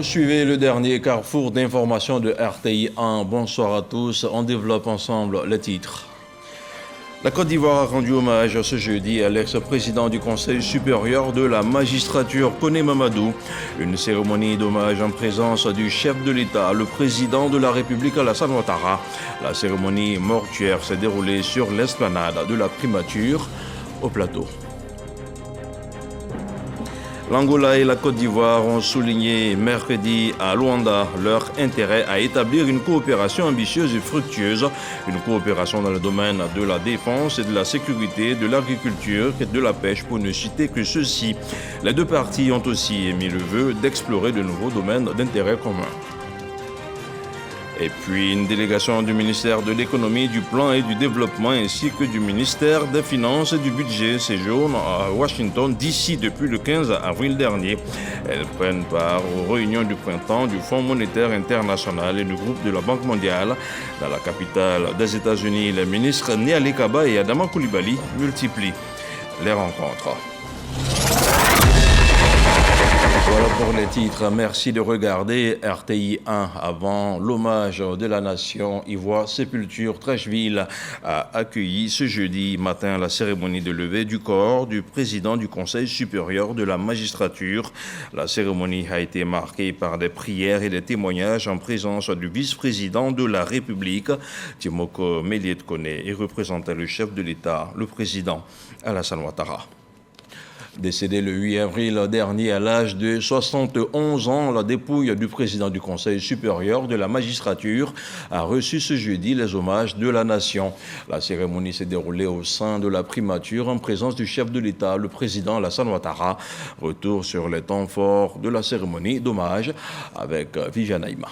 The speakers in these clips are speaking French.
suivez le dernier carrefour d'information de RTI 1. Bonsoir à tous. On développe ensemble les titres. La Côte d'Ivoire a rendu hommage ce jeudi à l'ex-président du Conseil supérieur de la magistrature, Koné Mamadou. Une cérémonie d'hommage en présence du chef de l'État, le président de la République Alassane Ouattara. La cérémonie mortuaire s'est déroulée sur l'esplanade de la primature au plateau. L'Angola et la Côte d'Ivoire ont souligné mercredi à Luanda leur intérêt à établir une coopération ambitieuse et fructueuse, une coopération dans le domaine de la défense et de la sécurité, de l'agriculture et de la pêche, pour ne citer que ceux-ci. Les deux parties ont aussi émis le vœu d'explorer de nouveaux domaines d'intérêt commun. Et puis une délégation du ministère de l'économie, du plan et du développement ainsi que du ministère des finances et du budget séjourne à Washington d'ici depuis le 15 avril dernier. Elles prennent part aux réunions du printemps du Fonds monétaire international et du groupe de la Banque mondiale. Dans la capitale des États-Unis, les ministres Niali Kaba et Adama Coulibaly multiplient les rencontres. Voilà pour les titres. Merci de regarder RTI 1. Avant l'hommage de la nation, Ivoire Sépulture Trècheville a accueilli ce jeudi matin la cérémonie de levée du corps du président du Conseil supérieur de la magistrature. La cérémonie a été marquée par des prières et des témoignages en présence du vice-président de la République, Timoko Méliet Koné, et représentait le chef de l'État, le président Alassane Ouattara. Décédé le 8 avril dernier à l'âge de 71 ans, la dépouille du président du Conseil supérieur de la magistrature a reçu ce jeudi les hommages de la nation. La cérémonie s'est déroulée au sein de la primature en présence du chef de l'État, le président Alassane Ouattara. Retour sur les temps forts de la cérémonie d'hommage avec Viviane Aïma.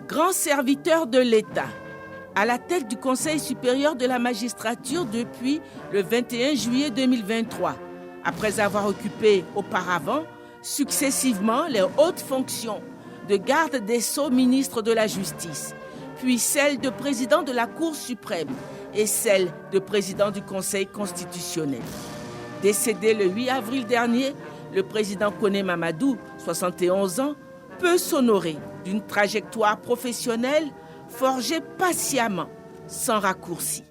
Grand serviteur de l'État, à la tête du Conseil supérieur de la magistrature depuis le 21 juillet 2023, après avoir occupé auparavant successivement les hautes fonctions de garde des Sceaux, ministre de la Justice, puis celle de président de la Cour suprême et celle de président du Conseil constitutionnel. Décédé le 8 avril dernier, le président Koné Mamadou, 71 ans, peut s'honorer d'une trajectoire professionnelle forgé patiemment, sans raccourci.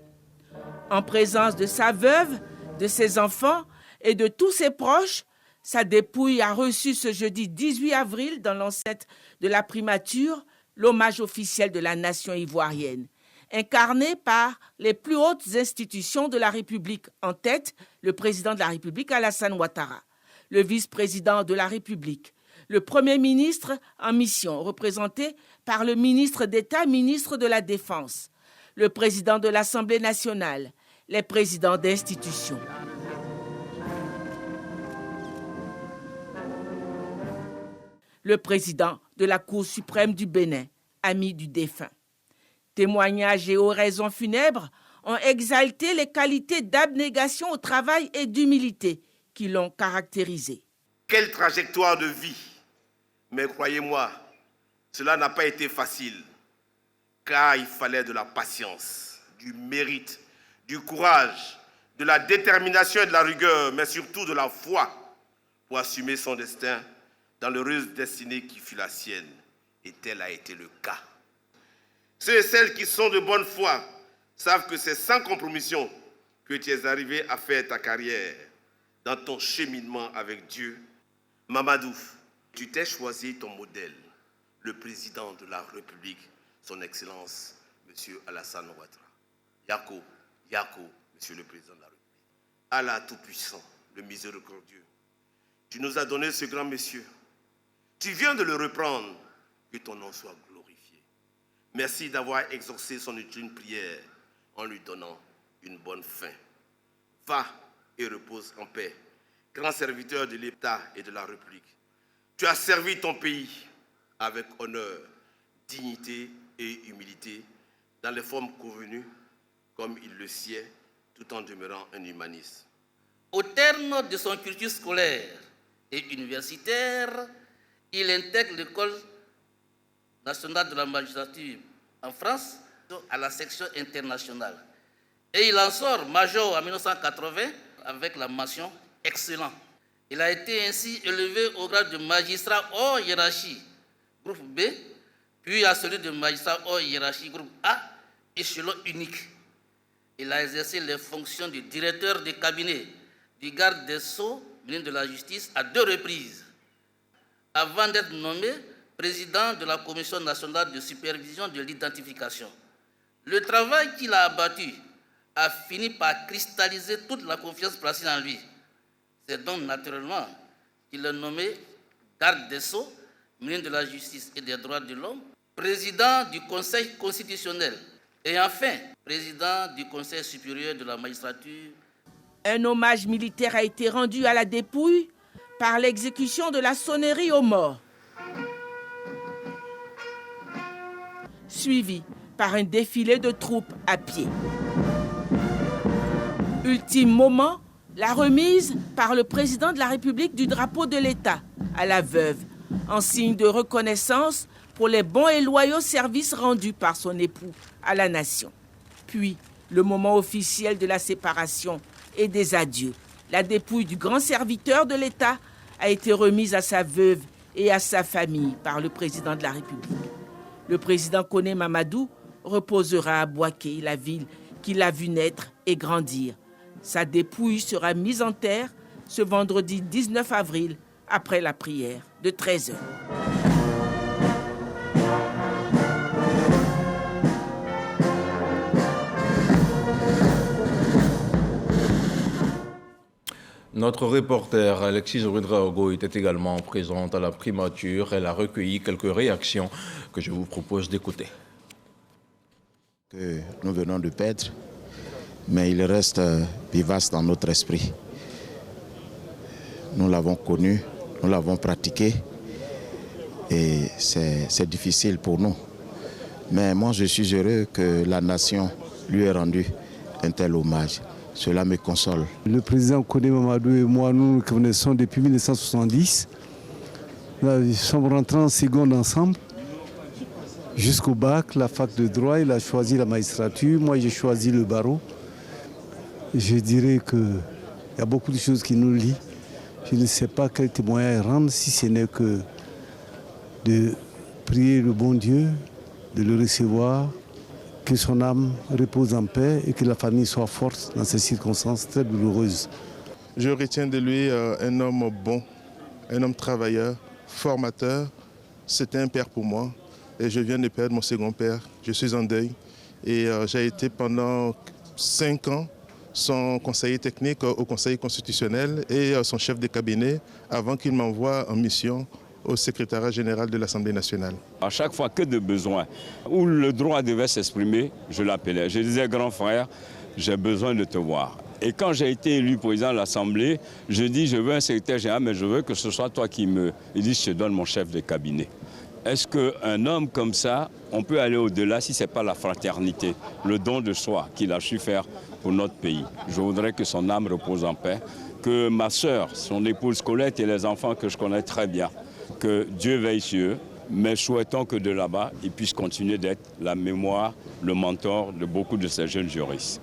En présence de sa veuve, de ses enfants et de tous ses proches, sa dépouille a reçu ce jeudi 18 avril dans l'enceinte de la primature l'hommage officiel de la nation ivoirienne, incarné par les plus hautes institutions de la République, en tête le président de la République Alassane Ouattara, le vice-président de la République, le Premier ministre en mission, représenté par le ministre d'État, ministre de la Défense, le président de l'Assemblée nationale, les présidents d'institutions. Le président de la Cour suprême du Bénin, ami du défunt. Témoignages et oraisons funèbres ont exalté les qualités d'abnégation au travail et d'humilité qui l'ont caractérisé. Quelle trajectoire de vie! Mais croyez-moi, cela n'a pas été facile, car il fallait de la patience, du mérite, du courage, de la détermination et de la rigueur, mais surtout de la foi pour assumer son destin dans l'heureuse destinée qui fut la sienne. Et tel a été le cas. Ceux et celles qui sont de bonne foi savent que c'est sans compromission que tu es arrivé à faire ta carrière dans ton cheminement avec Dieu. Mamadou, tu t'es choisi ton modèle, le président de la République, son Excellence, M. Alassane Ouattara. Yako, Monsieur le Président de la République. Allah Tout-Puissant, le miséricordieux, tu nous as donné ce grand monsieur. Tu viens de le reprendre, que ton nom soit glorifié. Merci d'avoir exaucé son ultime prière en lui donnant une bonne fin. Va et repose en paix, grand serviteur de l'État et de la République. Tu as servi ton pays avec honneur, dignité et humilité dans les formes convenues, comme il le sied, tout en demeurant un humaniste. Au terme de son cursus scolaire et universitaire, il intègre l'École nationale de la magistrature en France à la section internationale. Et il en sort major en 1980 avec la mention excellent. Il a été ainsi élevé au grade de magistrat hors hiérarchie, groupe B, puis à celui de magistrat hors hiérarchie, groupe A, échelon unique. Il a exercé les fonctions de directeur de cabinet du garde des Sceaux, ministre de la Justice, à 2 reprises, avant d'être nommé président de la Commission nationale de supervision de l'identification. Le travail qu'il a abattu a fini par cristalliser toute la confiance placée en lui. C'est donc naturellement qu'il est nommé garde des Sceaux, ministre de la Justice et des Droits de l'Homme, président du Conseil constitutionnel et enfin président du Conseil supérieur de la magistrature. Un hommage militaire a été rendu à la dépouille par l'exécution de la sonnerie aux morts, suivi par un défilé de troupes à pied. Ultime moment, la remise par le président de la République du drapeau de l'État à la veuve, en signe de reconnaissance pour les bons et loyaux services rendus par son époux à la nation. Puis, le moment officiel de la séparation et des adieux. La dépouille du grand serviteur de l'État a été remise à sa veuve et à sa famille par le président de la République. Le président Koné Mamadou reposera à Bouaké, la ville qu'il a vu naître et grandir. Sa dépouille sera mise en terre ce vendredi 19 avril après la prière de 13h. Notre reporter Alexis Ouedraogo était également présente à la primature. Elle a recueilli quelques réactions que je vous propose d'écouter. Que nous venons de perdre, mais il reste vivace dans notre esprit. Nous l'avons connu, nous l'avons pratiqué et c'est difficile pour nous. Mais moi je suis heureux que la nation lui ait rendu un tel hommage. Cela me console. Le président Koné Mamadou et moi, nous nous connaissons depuis 1970. Nous sommes rentrés en seconde ensemble. Jusqu'au bac, la fac de droit, il a choisi la magistrature. Moi, j'ai choisi le barreau. Je dirais qu'il y a beaucoup de choses qui nous lient. Je ne sais pas quel témoignage rendre si ce n'est que de prier le bon Dieu, de le recevoir, que son âme repose en paix et que la famille soit forte dans ces circonstances très douloureuses. Je retiens de lui un homme bon, un homme travailleur, formateur. C'était un père pour moi et je viens de perdre mon second père. Je suis en deuil et j'ai été pendant 5 ans son conseiller technique au Conseil constitutionnel et son chef de cabinet avant qu'il m'envoie en mission au secrétariat général de l'Assemblée nationale. À chaque fois que de besoin, où le droit devait s'exprimer, je l'appelais. Je disais, grand frère, j'ai besoin de te voir. Et quand j'ai été élu président de l'Assemblée, je dis, je veux un secrétaire général, mais je veux que ce soit toi qui me... Il dit, je te donne mon chef de cabinet. Est-ce qu'un homme comme ça, on peut aller au-delà si ce n'est pas la fraternité, le don de soi qu'il a su faire pour notre pays? Je voudrais que son âme repose en paix, que ma sœur, son épouse Colette et les enfants que je connais très bien, que Dieu veille sur eux, mais souhaitons que de là-bas, ils puissent continuer d'être la mémoire, le mentor de beaucoup de ces jeunes juristes.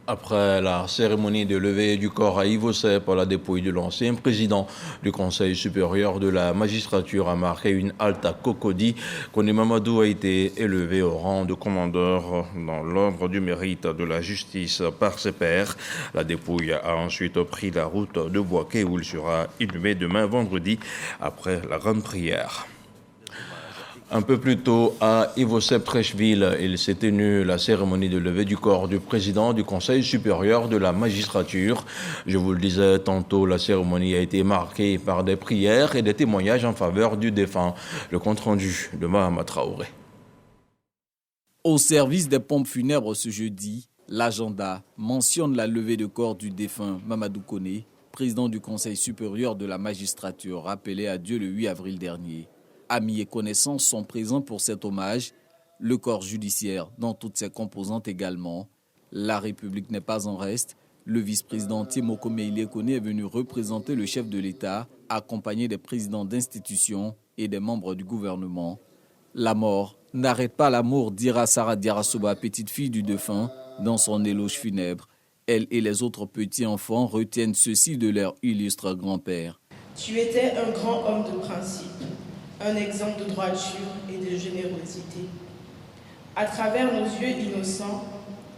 Après la cérémonie de levée du corps à Ivosep, la dépouille de l'ancien président du Conseil supérieur de la magistrature a marqué une halte à Cocody. Koné Mamadou a été élevé au rang de commandeur dans l'ordre du mérite de la justice par ses pairs. La dépouille a ensuite pris la route de Bouaké où il sera inhumé demain vendredi après la grande prière. Un peu plus tôt, à Ivosep-Trècheville, il s'est tenu la cérémonie de levée du corps du président du Conseil supérieur de la magistrature. Je vous le disais tantôt, la cérémonie a été marquée par des prières et des témoignages en faveur du défunt. Le compte-rendu de Mahama Traoré. Au service des pompes funèbres ce jeudi, l'agenda mentionne la levée de corps du défunt Mamadou Koné, président du Conseil supérieur de la magistrature, rappelé à Dieu le 8 avril dernier. Amis et connaissances sont présents pour cet hommage, le corps judiciaire dans toutes ses composantes également. La République n'est pas en reste. Le vice-président Timoko Meïlé Koné est venu représenter le chef de l'État, accompagné des présidents d'institutions et des membres du gouvernement. La mort n'arrête pas l'amour, dira Sarah Diarasoba, petite fille du défunt, dans son éloge funèbre. Elle et les autres petits-enfants retiennent ceci de leur illustre grand-père. Tu étais un grand homme de principe, un exemple de droiture et de générosité. À travers nos yeux innocents,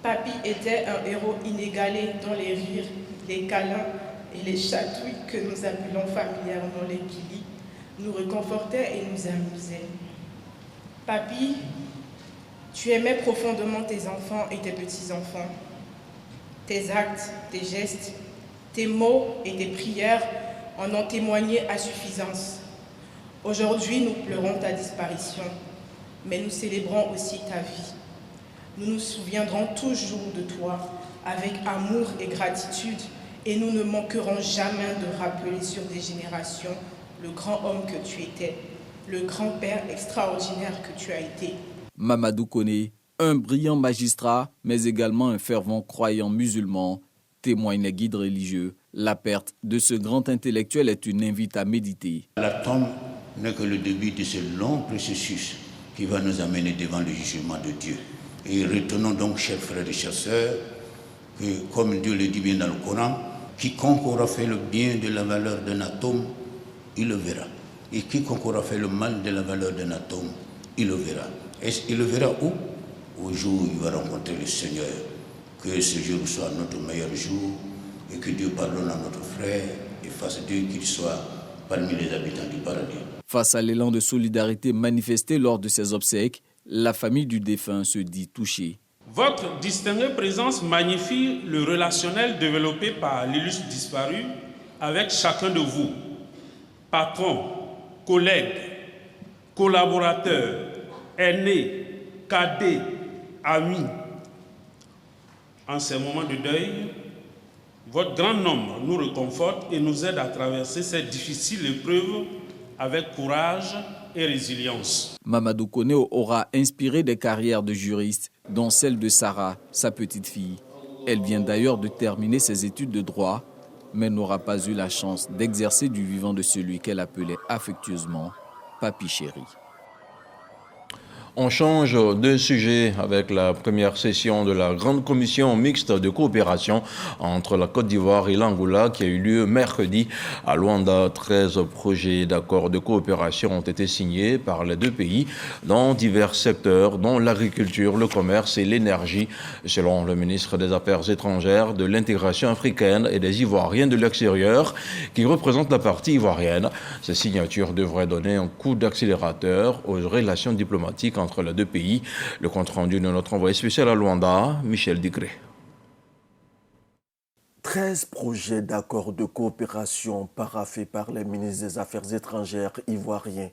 Papy était un héros inégalé dans les rires, les câlins et les chatouilles que nous appelons familièrement les guilis, nous réconfortait et nous amusait. Papy, tu aimais profondément tes enfants et tes petits-enfants. Tes actes, tes gestes, tes mots et tes prières en ont témoigné à suffisance. Aujourd'hui, nous pleurons ta disparition, mais nous célébrons aussi ta vie. Nous nous souviendrons toujours de toi avec amour et gratitude et nous ne manquerons jamais de rappeler sur des générations le grand homme que tu étais, le grand-père extraordinaire que tu as été. Mamadou Koné, un brillant magistrat, mais également un fervent croyant musulman, témoignent les guides religieux. La perte de ce grand intellectuel est une invite à méditer. La tombe n'est que le début de ce long processus qui va nous amener devant le jugement de Dieu. Et retenons donc, chers frères et chères sœurs, que comme Dieu le dit bien dans le Coran, quiconque aura fait le bien de la valeur d'un atome, il le verra. Et quiconque aura fait le mal de la valeur d'un atome, il le verra. Et il le verra où? Au jour où il va rencontrer le Seigneur. Que ce jour soit notre meilleur jour et que Dieu pardonne à notre frère et fasse d'eux qu'il soit parmi les habitants du paradis. Face à l'élan de solidarité manifesté lors de ces obsèques, la famille du défunt se dit touchée. Votre distinguée présence magnifie le relationnel développé par l'illustre disparu avec chacun de vous, patrons, collègues, collaborateurs, aînés, cadets, amis. En ces moments de deuil, votre grand nombre nous réconforte et nous aide à traverser cette difficile épreuve avec courage et résilience. Mamadou Koné aura inspiré des carrières de juristes, dont celle de Sarah, sa petite fille. Elle vient d'ailleurs de terminer ses études de droit, mais n'aura pas eu la chance d'exercer du vivant de celui qu'elle appelait affectueusement Papy Chéri. On change de sujet avec la première session de la grande commission mixte de coopération entre la Côte d'Ivoire et l'Angola qui a eu lieu mercredi à Luanda. 13 projets d'accords de coopération ont été signés par les deux pays dans divers secteurs, dont l'agriculture, le commerce et l'énergie. Selon le ministre des Affaires étrangères, de l'intégration africaine et des Ivoiriens de l'extérieur qui représentent la partie ivoirienne, ces signatures devraient donner un coup d'accélérateur aux relations diplomatiques entre les deux pays. Le compte-rendu de notre envoyé spécial à Luanda, Michel Digré. 13 projets d'accords de coopération paraphés par les ministres des Affaires étrangères ivoiriens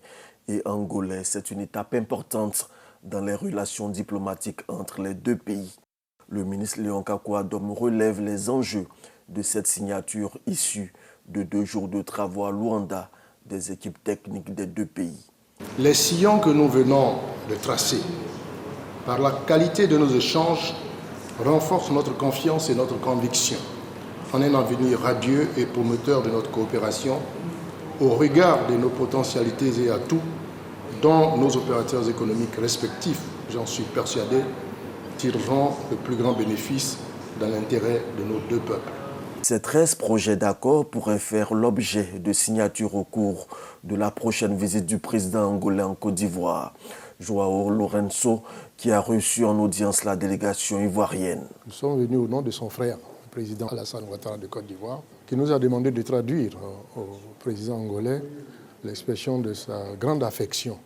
et angolais. C'est une étape importante dans les relations diplomatiques entre les deux pays. Le ministre Léon Kakouadom relève les enjeux de cette signature issue de 2 jours de travaux à Luanda des équipes techniques des deux pays. Les sillons que nous venons de tracer, par la qualité de nos échanges, renforcent notre confiance et notre conviction en un avenir radieux et promoteur de notre coopération au regard de nos potentialités et atouts dont nos opérateurs économiques respectifs, j'en suis persuadé, tireront le plus grand bénéfice dans l'intérêt de nos deux peuples. Ces 13 projets d'accord pourraient faire l'objet de signatures au cours de la prochaine visite du président angolais en Côte d'Ivoire, Joao Lourenço, qui a reçu en audience la délégation ivoirienne. Nous sommes venus au nom de son frère, le président Alassane Ouattara de Côte d'Ivoire, qui nous a demandé de traduire au président angolais l'expression de sa grande affection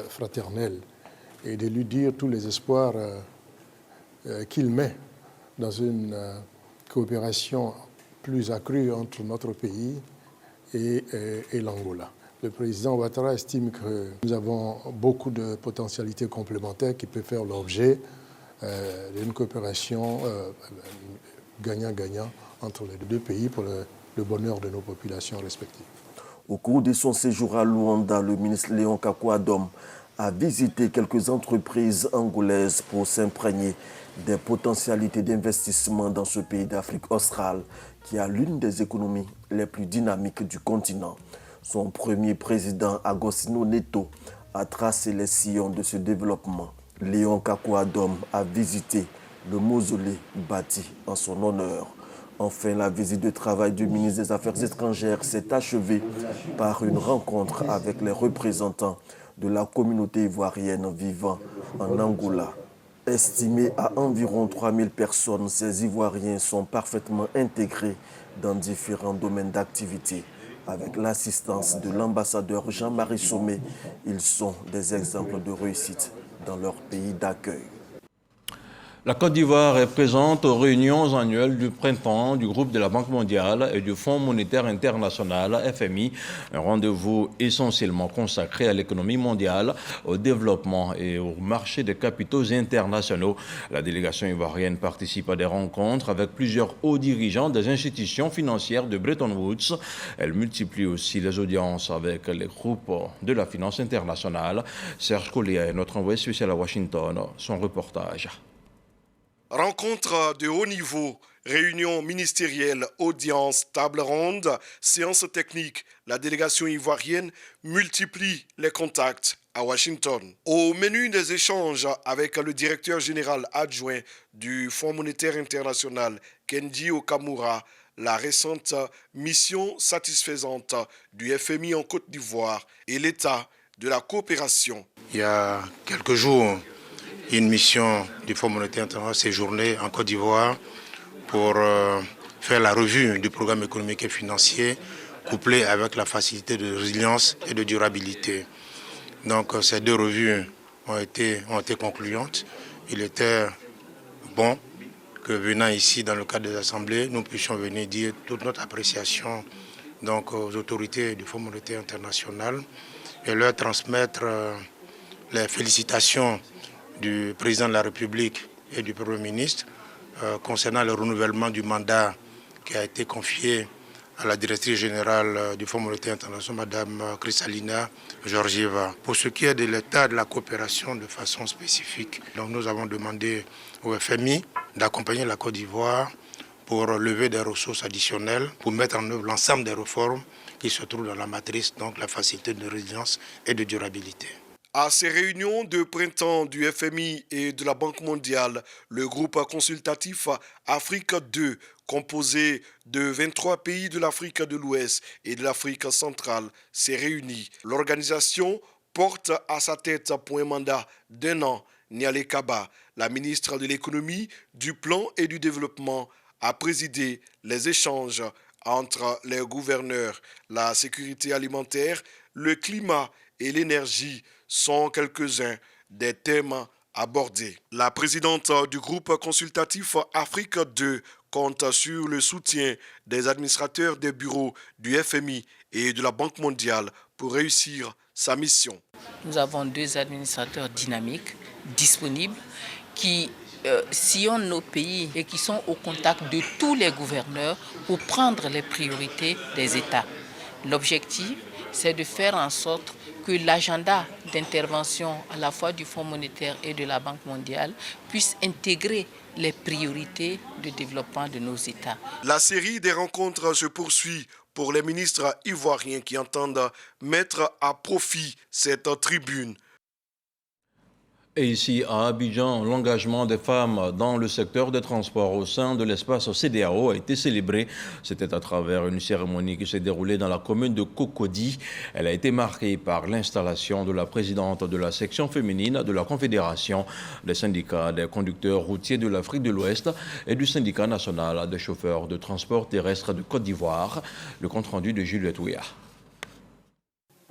fraternelle et de lui dire tous les espoirs qu'il met dans une coopération plus accrue entre notre pays et l'Angola. Le président Ouattara estime que nous avons beaucoup de potentialités complémentaires qui peuvent faire l'objet d'une coopération gagnant-gagnant entre les deux pays pour le bonheur de nos populations respectives. Au cours de son séjour à Luanda, le ministre Léon Kakouadom a visité quelques entreprises angolaises pour s'imprégner des potentialités d'investissement dans ce pays d'Afrique australe qui a l'une des économies les plus dynamiques du continent. Son premier président, Agostino Neto, a tracé les sillons de ce développement. Léon Kakouadom a visité le mausolée bâti en son honneur. Enfin, la visite de travail du ministre des Affaires étrangères s'est achevée par une rencontre avec les représentants de la communauté ivoirienne vivant en Angola. Estimés à environ 3000 personnes, ces Ivoiriens sont parfaitement intégrés dans différents domaines d'activité. Avec l'assistance de l'ambassadeur Jean-Marie Sommet, ils sont des exemples de réussite dans leur pays d'accueil. La Côte d'Ivoire est présente aux réunions annuelles du printemps du groupe de la Banque mondiale et du Fonds monétaire international, FMI, un rendez-vous essentiellement consacré à l'économie mondiale, au développement et au marché des capitaux internationaux. La délégation ivoirienne participe à des rencontres avec plusieurs hauts dirigeants des institutions financières de Bretton Woods. Elle multiplie aussi les audiences avec les groupes de la finance internationale. Serge Collier est notre envoyé spécial à Washington. Son reportage. Rencontre de haut niveau, réunion ministérielle, audience, table ronde, séance technique. La délégation ivoirienne multiplie les contacts à Washington. Au menu des échanges avec le directeur général adjoint du Fonds monétaire international, Kenji Okamura, la récente mission satisfaisante du FMI en Côte d'Ivoire et l'état de la coopération. Il y a quelques jours, une mission du Fonds monétaire international séjournée en Côte d'Ivoire pour faire la revue du programme économique et financier couplé avec la facilité de résilience et de durabilité. Donc ces deux revues ont été concluantes. Il était bon que venant ici dans le cadre des assemblées, nous puissions venir dire toute notre appréciation donc, aux autorités du Fonds monétaire international et leur transmettre les félicitations du président de la République et du Premier ministre concernant le renouvellement du mandat qui a été confié à la directrice générale du Fonds monétaire international, Mme Kristalina Georgieva. Pour ce qui est de l'état de la coopération de façon spécifique, donc nous avons demandé au FMI d'accompagner la Côte d'Ivoire pour lever des ressources additionnelles, pour mettre en œuvre l'ensemble des réformes qui se trouvent dans la matrice, donc la facilité de résilience et de durabilité. À ces réunions de printemps du FMI et de la Banque mondiale, le groupe consultatif Afrique 2, composé de 23 pays de l'Afrique de l'Ouest et de l'Afrique centrale, s'est réuni. L'organisation porte à sa tête pour un mandat d'1 an Niale Kaba, la ministre de l'économie, du plan et du développement, a présidé les échanges entre les gouverneurs. La sécurité alimentaire, le climat et l'énergie sont quelques-uns des thèmes abordés. La présidente du groupe consultatif Afrique 2 compte sur le soutien des administrateurs des bureaux du FMI et de la Banque mondiale pour réussir sa mission. Nous avons 2 administrateurs dynamiques, disponibles, qui sillonnent nos pays et qui sont au contact de tous les gouverneurs pour prendre les priorités des États. L'objectif, c'est de faire en sorte que l'agenda d'intervention à la fois du Fonds monétaire et de la Banque mondiale puisse intégrer les priorités de développement de nos États. La série des rencontres se poursuit pour les ministres ivoiriens qui entendent mettre à profit cette tribune. Et ici, à Abidjan, l'engagement des femmes dans le secteur des transports au sein de l'espace CEDEAO a été célébré. C'était à travers une cérémonie qui s'est déroulée dans la commune de Cocody. Elle a été marquée par l'installation de la présidente de la section féminine de la Confédération des syndicats des conducteurs routiers de l'Afrique de l'Ouest et du syndicat national des chauffeurs de transport terrestre de Côte d'Ivoire. Le compte-rendu de Juliette Ouya.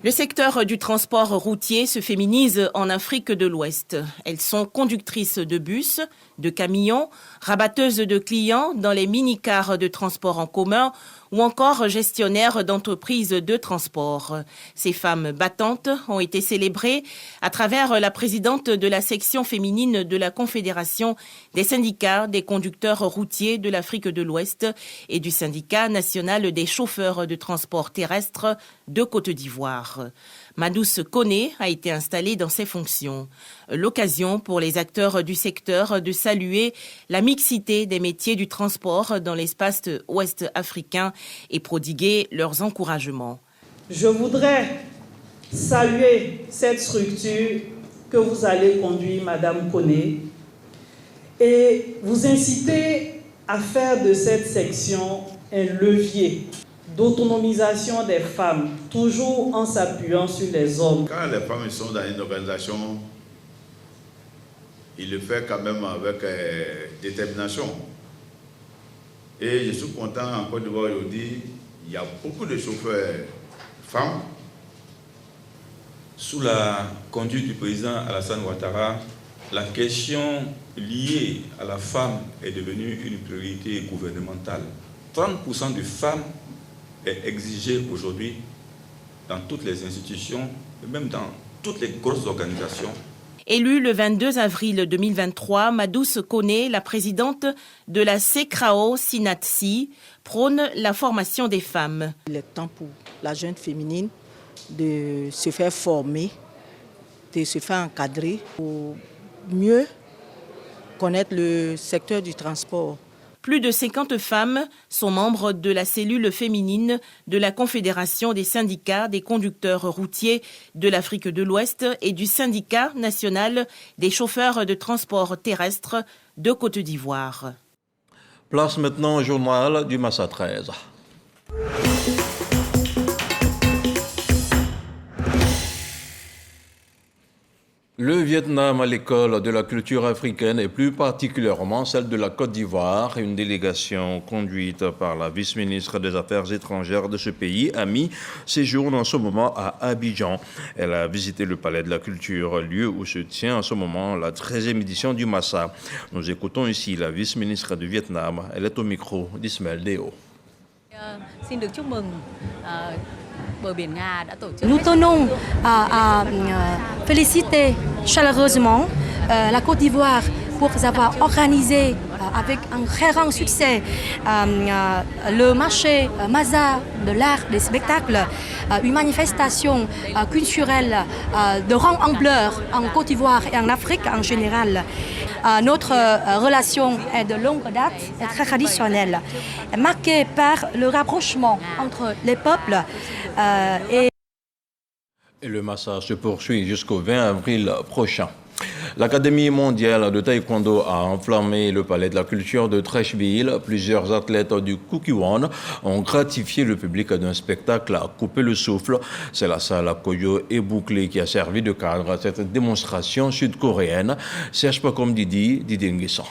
Le secteur du transport routier se féminise en Afrique de l'Ouest. Elles sont conductrices de bus, de camions, rabatteuses de clients dans les mini-cars de transport en commun ou encore gestionnaires d'entreprises de transport. Ces femmes battantes ont été célébrées à travers la présidente de la section féminine de la Confédération des syndicats des conducteurs routiers de l'Afrique de l'Ouest et du syndicat national des chauffeurs de transport terrestre de Côte d'Ivoire. Madouce Koné a été installée dans ses fonctions. L'occasion pour les acteurs du secteur de saluer la mixité des métiers du transport dans l'espace ouest africain et prodiguer leurs encouragements. Je voudrais saluer cette structure que vous allez conduire, Madame Koné, et vous inciter à faire de cette section un levier d'autonomisation des femmes, toujours en s'appuyant sur les hommes. Quand les femmes sont dans une organisation, ils le font quand même avec détermination. Et je suis content en Côte d'Ivoire aujourd'hui, il y a beaucoup de chauffeurs femmes. Sous la conduite du président Alassane Ouattara, la question liée à la femme est devenue une priorité gouvernementale. 30% de femmes est exigée aujourd'hui dans toutes les institutions, et même dans toutes les grosses organisations. Élue le 22 avril 2023, Madouce Koné, la présidente de la CECRAO SINATSI, prône la formation des femmes. Il est temps pour la jeune féminine de se faire former, de se faire encadrer pour mieux connaître le secteur du transport. Plus de 50 femmes sont membres de la cellule féminine de la Confédération des syndicats des conducteurs routiers de l'Afrique de l'Ouest et du syndicat national des chauffeurs de transport terrestre de Côte d'Ivoire. Place maintenant au journal du Massa 13. Le Vietnam à l'école de la culture africaine et plus particulièrement celle de la Côte d'Ivoire. Une délégation conduite par la vice-ministre des Affaires étrangères de ce pays a mis séjourne en ce moment à Abidjan. Elle a visité le Palais de la Culture, lieu où se tient en ce moment la 13e édition du Massa. Nous écoutons ici la vice-ministre du Vietnam. Elle est au micro d'Ismaël Déo. Nous tenons à féliciter chaleureusement la Côte d'Ivoire pour avoir organisé avec un très grand succès le marché Massa de l'art des spectacles, une manifestation culturelle de grande ampleur en Côte d'Ivoire et en Afrique en général. Notre relation est de longue date et très traditionnelle, marquée par le rapprochement entre les peuples et le Massa se poursuit jusqu'au 20 avril prochain. L'Académie mondiale de taekwondo a enflammé le palais de la culture de Treichville. Plusieurs athlètes du Kukiwon ont gratifié le public d'un spectacle à couper le souffle. C'est la salle à Koyo et bouclée qui a servi de cadre à cette démonstration sud-coréenne. Serge Pakom Didier Nguessan.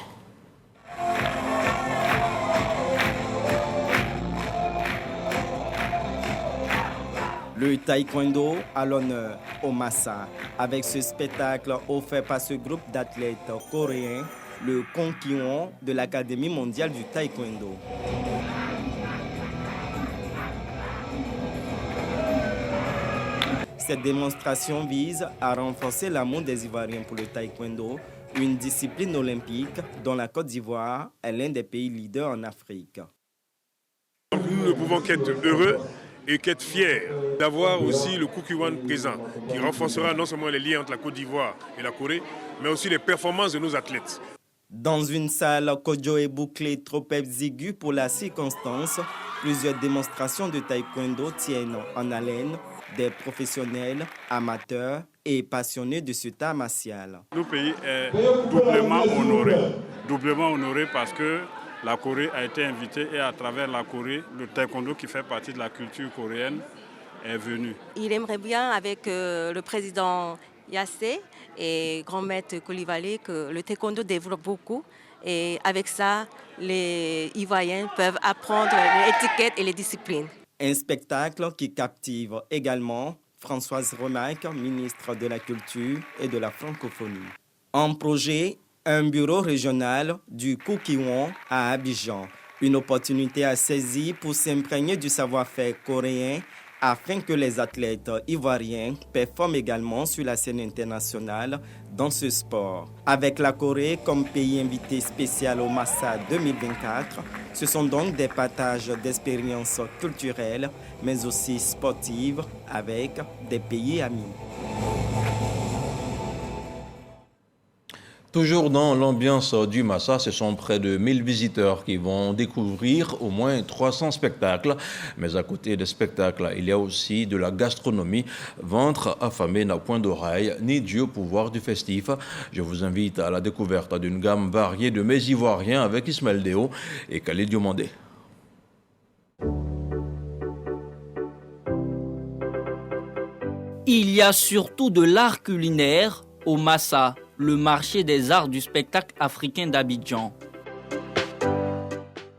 Le taekwondo à l'honneur au Massa, avec ce spectacle offert par ce groupe d'athlètes coréens, le Kukiwon de l'Académie mondiale du taekwondo. Cette démonstration vise à renforcer l'amour des Ivoiriens pour le taekwondo, une discipline olympique dont la Côte d'Ivoire est l'un des pays leaders en Afrique. Nous ne pouvons qu'être heureux et qu'être fiers d'avoir aussi le Kukiwon présent, qui renforcera non seulement les liens entre la Côte d'Ivoire et la Corée, mais aussi les performances de nos athlètes. Dans une salle Kojo et bouclée trop exiguë pour la circonstance, plusieurs démonstrations de taekwondo tiennent en haleine des professionnels, amateurs et passionnés de cet art martial. Notre pays est doublement honoré parce que la Corée a été invitée et à travers la Corée, le taekwondo qui fait partie de la culture coréenne est venu. Il aimerait bien avec le président Yassé et grand maître Coulibaly que le taekwondo développe beaucoup et avec ça, les Ivoiriens peuvent apprendre l'étiquette et les disciplines. Un spectacle qui captive également Françoise Remarque, ministre de la Culture et de la Francophonie. En projet, un bureau régional du Kukiwon à Abidjan. Une opportunité à saisir pour s'imprégner du savoir-faire coréen afin que les athlètes ivoiriens performent également sur la scène internationale dans ce sport. Avec la Corée comme pays invité spécial au Massa 2024, ce sont donc des partages d'expériences culturelles, mais aussi sportives avec des pays amis. Toujours dans l'ambiance du Massa, ce sont près de 1000 visiteurs qui vont découvrir au moins 300 spectacles. Mais à côté des spectacles, il y a aussi de la gastronomie. Ventre affamé n'a point d'oreille, ni Dieu pouvoir du festif. Je vous invite à la découverte d'une gamme variée de mets ivoiriens avec Ismaël Déo et Khalid Diomandé. Il y a surtout de l'art culinaire au Massa, le marché des arts du spectacle africain d'Abidjan.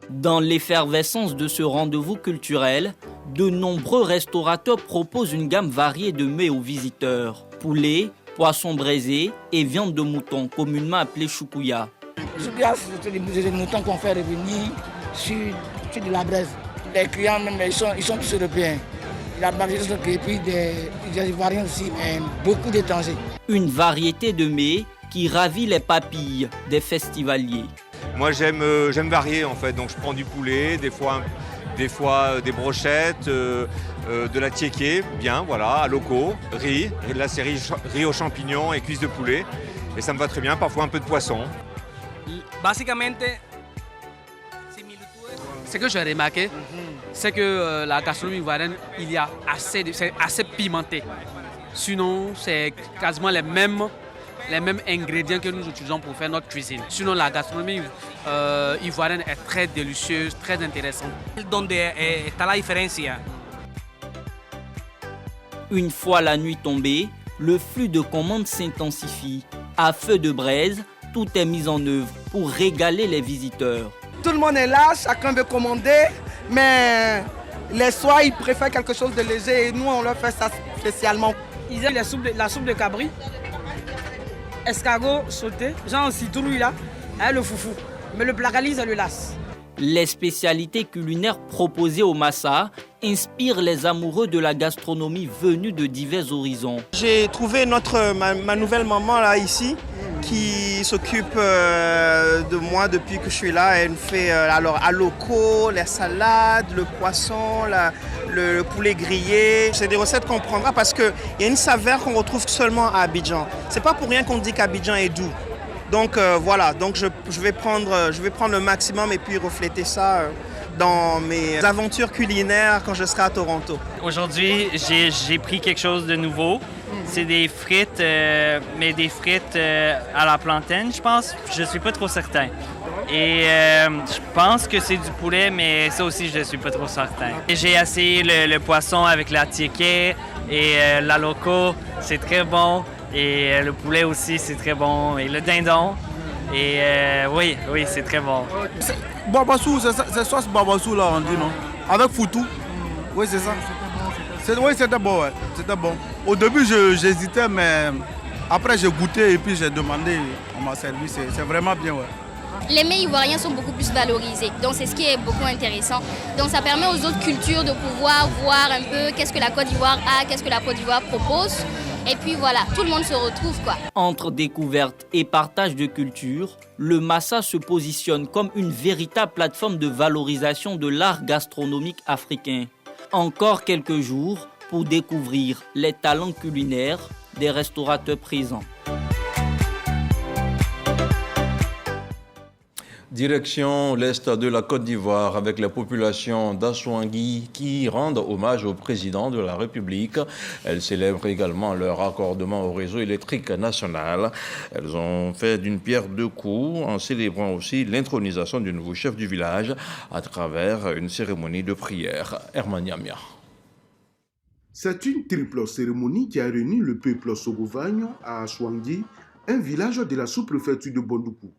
Dans l'effervescence de ce rendez-vous culturel, de nombreux restaurateurs proposent une gamme variée de mets aux visiteurs. Poulet, poisson braisé et viande de mouton, communément appelée choukouya. Choukouya, c'est des moutons qu'on fait revenir sur de la braise. Les clients, même, ils sont tous européens. Il y a et puis des Ivoiriens aussi, mais beaucoup d'étrangers. Une variété de mets qui ravit les papilles des festivaliers. Moi j'aime varier en fait, donc je prends du poulet, des fois des brochettes, de la tiéké, bien voilà, à locaux, riz, et là c'est riz aux champignons et cuisses de poulet, et ça me va très bien, parfois un peu de poisson. Basiquement, ce que j'ai remarqué, c'est que la gastronomie ivoirienne, c'est assez pimenté. Sinon, c'est quasiment les mêmes ingrédients que nous utilisons pour faire notre cuisine. Sinon, la gastronomie ivoirienne est très délicieuse, très intéressante. Une fois la nuit tombée, le flux de commandes s'intensifie. À feu de braise, tout est mis en œuvre pour régaler les visiteurs. Tout le monde est là, chacun veut commander, mais les soirs, ils préfèrent quelque chose de léger et nous, on leur fait ça spécialement. Ils aiment la soupe de cabri, escargot sauté, genre citrouille là, et le foufou. Mais le placali, c'est le las. Les spécialités culinaires proposées au Massa inspirent les amoureux de la gastronomie venus de divers horizons. J'ai trouvé ma nouvelle maman là ici, qui s'occupe de moi depuis que je suis là. Elle me fait alors à locaux, les salades, le poisson, le poulet grillé. C'est des recettes qu'on prendra parce qu'il y a une saveur qu'on retrouve seulement à Abidjan. C'est pas pour rien qu'on dit qu'Abidjan est doux. Donc voilà, donc je vais prendre le maximum et puis refléter ça dans mes aventures culinaires quand je serai à Toronto. Aujourd'hui, j'ai pris quelque chose de nouveau. C'est des frites, mais des frites à la plantaine, je pense. Je ne suis pas trop certain. Et je pense que c'est du poulet, mais ça aussi, je ne suis pas trop certain. J'ai essayé le poisson avec la tiéké et la loco, c'est très bon. Et le poulet aussi, c'est très bon. Et le dindon. Et oui, c'est très bon. Babassou, c'est sauce babassou là, on dit, non? Avec foutou. Oui, c'est ça. Oui, c'était bon, ouais. C'était bon. Au début, j'hésitais, mais après, j'ai goûté et puis j'ai demandé, on m'a servi. C'est vraiment bien, ouais. Les mets ivoiriens sont beaucoup plus valorisés, donc c'est ce qui est beaucoup intéressant. Donc ça permet aux autres cultures de pouvoir voir un peu qu'est-ce que la Côte d'Ivoire a, qu'est-ce que la Côte d'Ivoire propose. Et puis voilà, tout le monde se retrouve quoi. Entre découverte et partage de culture, le Massa se positionne comme une véritable plateforme de valorisation de l'art gastronomique africain. Encore quelques jours pour découvrir les talents culinaires des restaurateurs présents. Direction l'est de la Côte d'Ivoire avec les populations d'Assouangui qui rendent hommage au président de la République. Elles célèbrent également leur raccordement au réseau électrique national. Elles ont fait d'une pierre deux coups en célébrant aussi l'intronisation du nouveau chef du village à travers une cérémonie de prière. Herman Yamia. C'est une triple cérémonie qui a réuni le peuple Sogovagne à Assouangui, un village de la sous-préfecture de Bondoukou.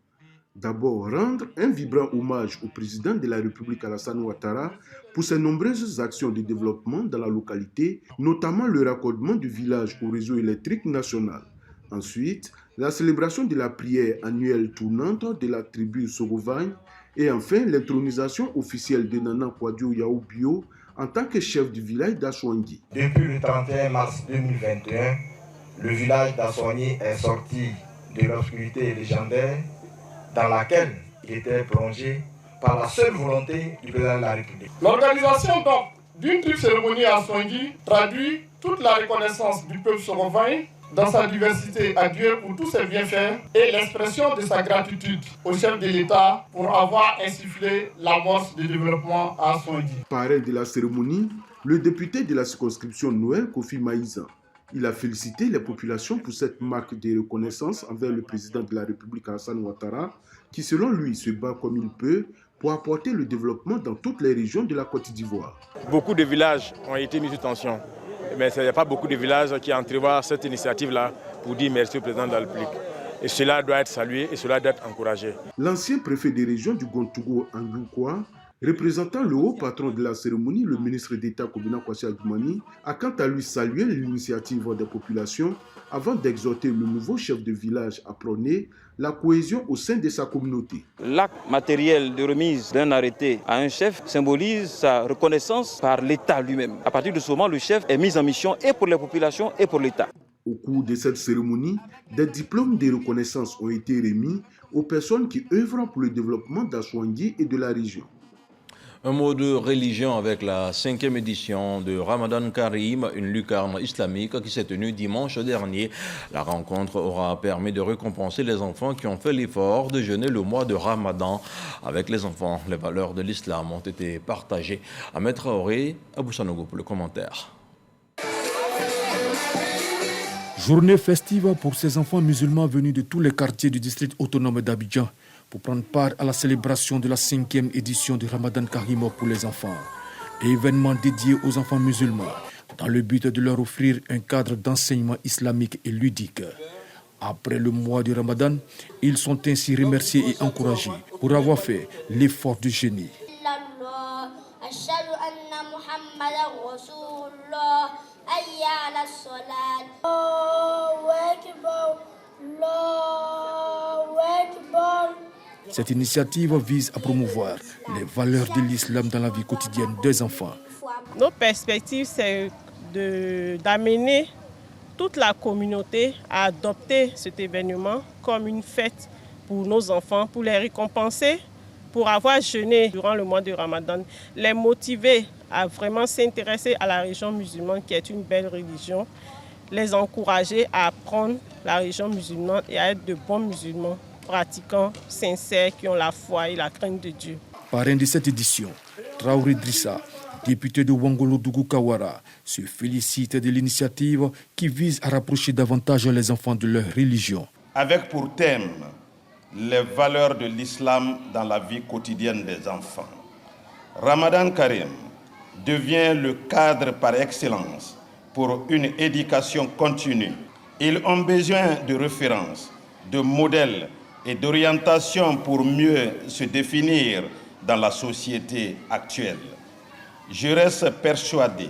D'abord, rendre un vibrant hommage au président de la République Alassane Ouattara pour ses nombreuses actions de développement dans la localité, notamment le raccordement du village au réseau électrique national. Ensuite, la célébration de la prière annuelle tournante de la tribu Sogovagne et enfin l'intronisation officielle de Nana Kouadio Yaoubio en tant que chef du village d'Assouangui. Depuis le 31 mars 2021, le village d'Assouangui est sorti de l'obscurité légendaire dans laquelle il était plongé par la seule volonté du président de la République. L'organisation donc d'une triple cérémonie à Assouangui traduit toute la reconnaissance du peuple sogovagne dans sa diversité à Dieu pour tous ses bienfaits et l'expression de sa gratitude au chef de l'État pour avoir insufflé l'amorce de développement à Swangui. Parrain de la cérémonie, le député de la circonscription Noël, Kofi Maïza. Il a félicité les populations pour cette marque de reconnaissance envers le président de la République Alassane Ouattara, qui selon lui se bat comme il peut pour apporter le développement dans toutes les régions de la Côte d'Ivoire. Beaucoup de villages ont été mis sous tension. Mais il n'y a pas beaucoup de villages qui entrevoient cette initiative-là pour dire merci au président de la République. Et cela doit être salué et cela doit être encouragé. L'ancien préfet des régions du Gontogo, Angoukwa, représentant le haut patron de la cérémonie, le ministre d'État Kobina Kwasi Adjoumani, a quant à lui salué l'initiative des populations avant d'exhorter le nouveau chef de village à prôner la cohésion au sein de sa communauté. L'acte matériel de remise d'un arrêté à un chef symbolise sa reconnaissance par l'État lui-même. À partir de ce moment, le chef est mis en mission et pour les populations et pour l'État. Au cours de cette cérémonie, des diplômes de reconnaissance ont été remis aux personnes qui œuvrent pour le développement d'Assouangui et de la région. Un mot de religion avec la 5e édition de Ramadan Karim, une lucarne islamique qui s'est tenue dimanche dernier. La rencontre aura permis de récompenser les enfants qui ont fait l'effort de jeûner le mois de Ramadan. Avec les enfants, les valeurs de l'islam ont été partagées. Ahmed Traoré, Abou Sanogo pour le commentaire. Journée festive pour ces enfants musulmans venus de tous les quartiers du district autonome d'Abidjan pour prendre part à la célébration de la 5e édition du Ramadan Karim pour les enfants. Événement dédié aux enfants musulmans dans le but de leur offrir un cadre d'enseignement islamique et ludique. Après le mois du Ramadan, ils sont ainsi remerciés et encouragés pour avoir fait l'effort du jeûner. Cette initiative vise à promouvoir les valeurs de l'islam dans la vie quotidienne des enfants. Notre perspective, c'est d'amener toute la communauté à adopter cet événement comme une fête pour nos enfants, pour les récompenser, pour avoir jeûné durant le mois de Ramadan, les motiver à vraiment s'intéresser à la religion musulmane qui est une belle religion, les encourager à apprendre la religion musulmane et à être de bons musulmans, pratiquants, sincères, qui ont la foi et la crainte de Dieu. Parrain de cette édition, Traoré Drissa, député de Wangolo-Dougou Kawara, se félicite de l'initiative qui vise à rapprocher davantage les enfants de leur religion. Avec pour thème les valeurs de l'islam dans la vie quotidienne des enfants, Ramadan Karim devient le cadre par excellence pour une éducation continue. Ils ont besoin de références, de modèles et d'orientation pour mieux se définir dans la société actuelle. Je reste persuadé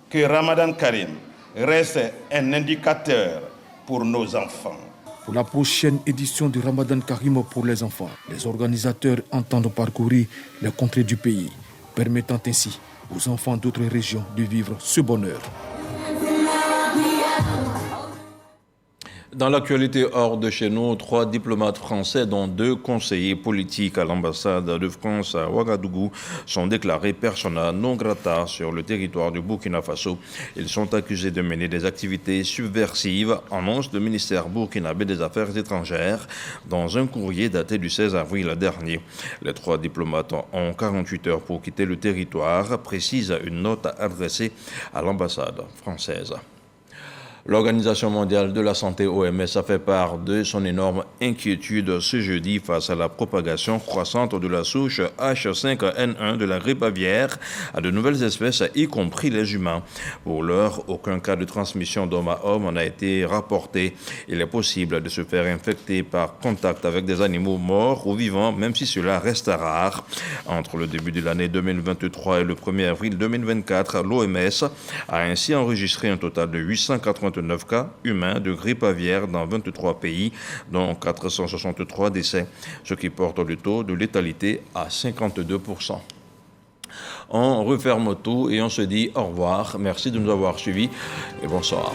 que Ramadan Karim reste un indicateur pour nos enfants. Pour la prochaine édition du Ramadan Karim pour les enfants, les organisateurs entendent parcourir les contrées du pays, permettant ainsi aux enfants d'autres régions de vivre ce bonheur. Dans l'actualité hors de chez nous, 3 diplomates français, dont 2 conseillers politiques à l'ambassade de France à Ouagadougou, sont déclarés persona non grata sur le territoire du Burkina Faso. Ils sont accusés de mener des activités subversives, annonce le ministère burkinabé des Affaires étrangères dans un courrier daté du 16 avril dernier. Les 3 diplomates ont 48 heures pour quitter le territoire, précise une note adressée à l'ambassade française. L'Organisation mondiale de la santé OMS a fait part de son énorme inquiétude ce jeudi face à la propagation croissante de la souche H5N1 de la grippe aviaire à de nouvelles espèces, y compris les humains. Pour l'heure, aucun cas de transmission d'homme à homme n'a été rapporté. Il est possible de se faire infecter par contact avec des animaux morts ou vivants, même si cela reste rare. Entre le début de l'année 2023 et le 1er avril 2024, l'OMS a ainsi enregistré un total de 889 cas humains de grippe aviaire dans 23 pays, dont 463 décès, ce qui porte le taux de létalité à 52%. On referme tout et on se dit au revoir. Merci de nous avoir suivis et bonsoir.